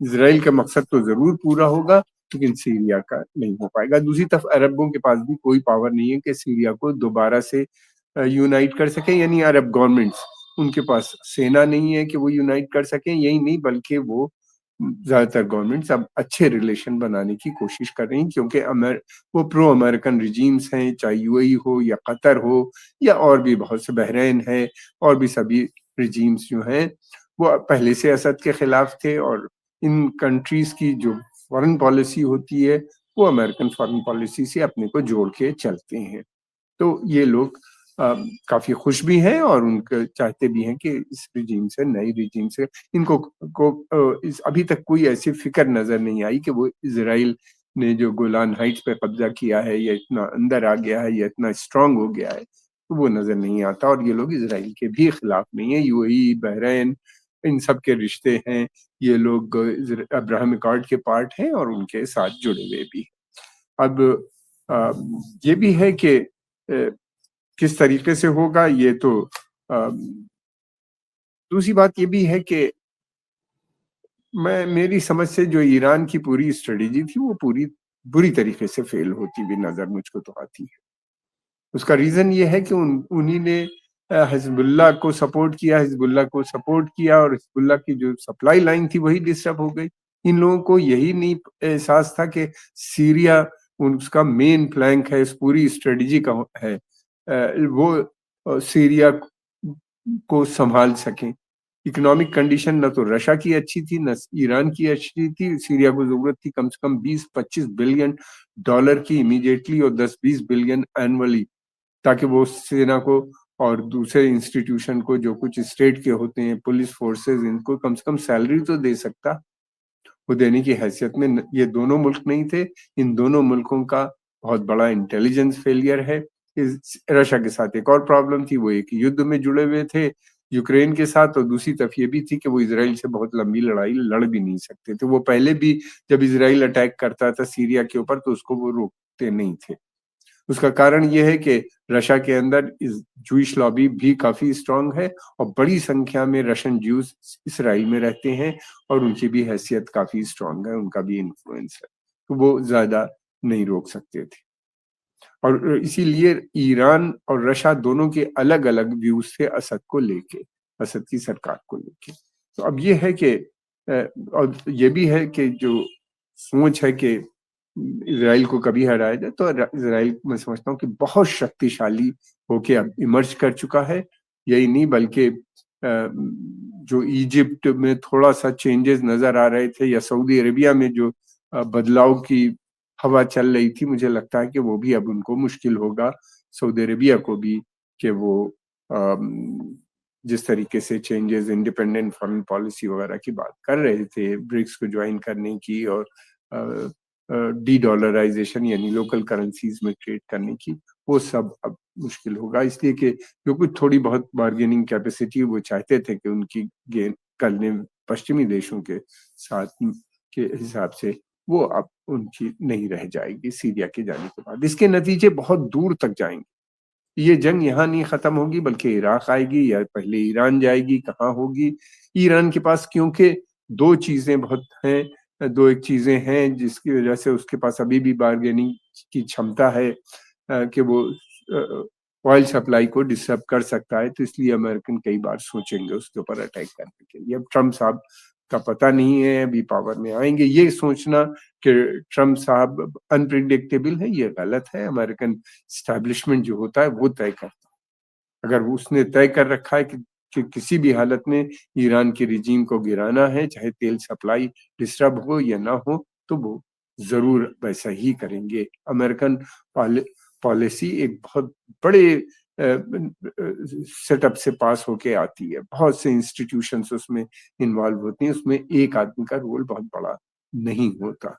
اسرائیل کا مقصد تو ضرور پورا ہوگا لیکن سیریا کا نہیں ہو پائے گا. دوسری طرف عربوں کے پاس بھی کوئی پاور نہیں ہے کہ سیریا کو دوبارہ سے یونائٹ کر سکیں. یعنی عرب گورنمنٹس، ان کے پاس سینا نہیں ہے کہ وہ یونائٹ کر سکیں. یہی نہیں بلکہ وہ زیادہ تر گورنمنٹس اب اچھے ریلیشن بنانے کی کوشش کر رہی ہیں کیونکہ وہ پرو امریکن ریجیمز ہیں، چاہے یو اے ای ہو یا قطر ہو یا اور بھی بہت سے، بحرین ہے، اور بھی سبھی ریجیمز جو ہیں وہ پہلے سے اسد کے خلاف تھے. اور ان کنٹریز کی جو فارن پالیسی ہوتی ہے وہ امریکن فارن پالیسی سے اپنے کو جوڑ کے چلتے ہیں. تو یہ لوگ کافی خوش بھی ہیں اور ان کو چاہتے بھی ہیں کہ اس ریجیم سے، نئی ریجیم سے، ان کو ابھی تک کوئی ایسی فکر نظر نہیں آئی کہ وہ اسرائیل نے جو گولان ہائٹس پہ قبضہ کیا ہے یا اتنا اندر آ گیا ہے یا اتنا اسٹرانگ ہو گیا ہے، وہ نظر نہیں آتا. اور یہ لوگ اسرائیل کے بھی خلاف نہیں ہیں. یو اے ای، بحرین، ان سب کے رشتے ہیں. یہ لوگ ابراہیم اکارڈ کے پارٹ ہیں اور ان کے ساتھ جڑے ہوئے بھی. اب یہ بھی ہے کہ کس طریقے سے ہوگا یہ تو دوسری بات یہ بھی ہے کہ میری سمجھ سے جو ایران کی پوری اسٹریٹجی تھی وہ پوری بری طریقے سے فیل ہوتی بھی نظر مجھ کو تو آتی ہے. اس کا ریزن یہ ہے کہ انہی نے حزب اللہ کو سپورٹ کیا، اور حزب اللہ کی جو سپلائی لائن تھی وہی ڈسٹرب ہو گئی. ان لوگوں کو یہی نہیں احساس تھا کہ سیریا اس کا مین فلینک ہے، اس پوری اسٹریٹجی کا ہے، وہ سیریا کو سنبھال سکیں. اکنامک کنڈیشن نہ تو رشیا کی اچھی تھی نہ ایران کی اچھی تھی. سیریا کو ضرورت تھی کم سے کم $20-25 بلین کی امیڈیٹلی اور 10-20 بلین اینولی، تاکہ وہ سینا کو اور دوسرے انسٹیٹیوشن کو جو کچھ اسٹیٹ کے ہوتے ہیں، پولیس فورسز، ان کو کم سے کم سیلری تو دے سکتا. وہ دینے کی حیثیت میں یہ دونوں ملک نہیں تھے. ان دونوں ملکوں کا بہت بڑا انٹیلیجنس فیلئر ہے. رشیا کے ساتھ ایک اور پرابلم تھی، وہ ایک یدھ میں جڑے ہوئے تھے یوکرین کے ساتھ، اور دوسری طرف یہ بھی تھی کہ وہ اسرائیل سے بہت لمبی لڑائی لڑ بھی نہیں سکتے تھے. وہ پہلے بھی جب اسرائیل اٹیک کرتا تھا سیریا کے اوپر تو اس کو وہ روکتے نہیں تھے. اس کا کارن یہ ہے کہ رشیا کے اندر جوئش لابی بھی کافی اسٹرانگ ہے اور بڑی سنکھیا میں رشین جوز اسرائیل میں رہتے ہیں اور ان کی بھی حیثیت کافی اسٹرانگ ہے، ان کا بھی انفلوئنس ہے، تو وہ زیادہ نہیں روک سکتے تھے. اور اسی لیے ایران اور رشیا دونوں کے الگ الگ ویوز تھے اسد کو لے کے، اسد کی سرکار کو لے کے. تو اب یہ ہے کہ اور یہ بھی ہے کہ جو سوچ ہے کہ اسرائیل کو کبھی ہرایا جائے، تو اسرائیل میں سمجھتا ہوں کہ بہت شکتیشالی ہو کے اب ایمرج کر چکا ہے. یہی نہیں بلکہ جو ایجپٹ میں تھوڑا سا چینجز نظر آ رہے تھے یا سعودی عربیہ میں جو بدلاؤ کی ہوا چل رہی تھی، مجھے لگتا ہے کہ وہ بھی اب ان کو مشکل ہوگا، سعودی عربیہ کو بھی، کہ وہ جس طریقے سے چینجز انڈیپینڈنٹ فارن پالیسی وغیرہ کی بات کر رہے تھے، برکس کو جوائن کرنے کی اور ڈی ڈالرائزیشن یعنی لوکل کرنسیز میں ٹریڈ کرنے کی، وہ سب اب مشکل ہوگا. اس لیے کہ جو کچھ تھوڑی بہت بارگیننگ کیپیسٹی وہ چاہتے تھے کہ ان کی گین کرنے پشچمی دیشوں کے ساتھ کے حساب سے، وہ اب ان کی نہیں رہ جائے گی سیریا کے جانے کے بعد. اس کے نتیجے بہت دور تک جائیں گے. یہ جنگ یہاں نہیں ختم ہوگی بلکہ عراق آئے گی، یا پہلے ایران جائے گی، کہاں ہوگی. ایران کے پاس کیونکہ دو چیزیں بہت ہیں، دو ایک چیزیں ہیں جس کی وجہ سے اس کے پاس ابھی بھی بارگیننگ کی چھمتا ہے کہ وہ آئل سپلائی کو ڈسٹرب کر سکتا ہے. تو اس لیے امریکن کئی بار سوچیں گے اس کے اوپر اٹیک کرنے کے لیے. اب ٹرمپ صاحب کا پتہ نہیں ہے ابھی پاور میں آئیں گے. یہ سوچنا کہ ٹرمپ صاحب انپریڈکٹیبل ہے یہ غلط ہے. امریکن اسٹیبلشمنٹ جو ہوتا ہے وہ طے کرتا ہے. اگر اس نے طے کر رکھا ہے کہ کسی بھی حالت میں ایران کی رجیم کو گرانا ہے، چاہے تیل سپلائی ڈسٹرب ہو یا نہ ہو، تو وہ ضرور ویسا ہی کریں گے. امریکن پالیسی ایک بہت بڑے سیٹ اپ سے پاس ہو کے آتی ہے، بہت سے انسٹیٹیوشنز اس میں انوالو ہوتی ہیں، اس میں ایک آدمی کا رول بہت بڑا نہیں ہوتا.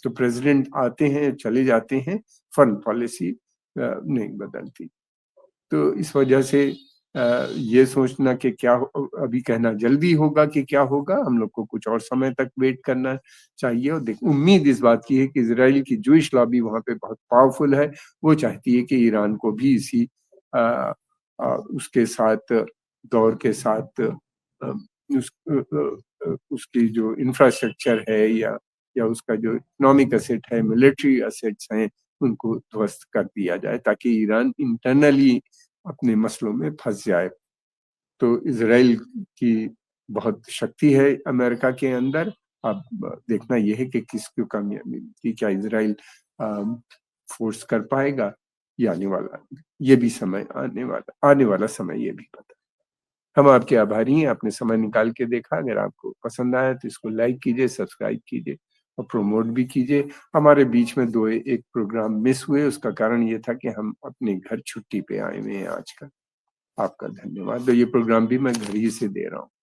تو پریزیڈنٹ آتے ہیں چلے جاتے ہیں، فارن پالیسی نہیں بدلتی. تو اس وجہ سے یہ سوچنا کہ کیا ابھی کہنا جلدی ہوگا کہ کیا ہوگا، ہم لوگ کو کچھ اور سمے تک ویٹ کرنا چاہیے. اور امید اس بات کی ہے کہ اسرائیل کی جوئش لابی وہاں پہ بہت پاورفل ہے، وہ چاہتی ہے کہ ایران کو بھی اسی اس کے ساتھ دور کے ساتھ اس کی جو انفراسٹرکچر ہے یا اس کا جو اکنامک ایسٹ ہے، ملٹری ایسٹس ہیں، ان کو دھوست کر دیا جائے تاکہ ایران انٹرنلی اپنے مسئلوں میں پھنس جائے۔ تو اسرائیل کی بہت شکتی ہے امریکہ کے اندر، اب دیکھنا یہ ہے کہ کس کو کامیابی ملتی، کیا اسرائیل فورس کر پائے گا یا یہ بھی آنے والا سمے یہ بھی پتہ۔ ہم آپ کے آبھاری ہیں، آپ نے سمے نکال کے دیکھا۔ اگر آپ کو پسند آیا تو اس کو لائک کیجئے، سبسکرائب کیجئے اور پروموٹ بھی کیجئے۔ ہمارے بیچ میں ایک پروگرام مس ہوئے، اس کا کارن یہ تھا کہ ہم اپنے گھر چھٹی پہ آئے ہوئے ہیں آج کل۔ آپ کا دھنیہ واد۔ یہ پروگرام بھی میں گھر ہی سے دے رہا ہوں۔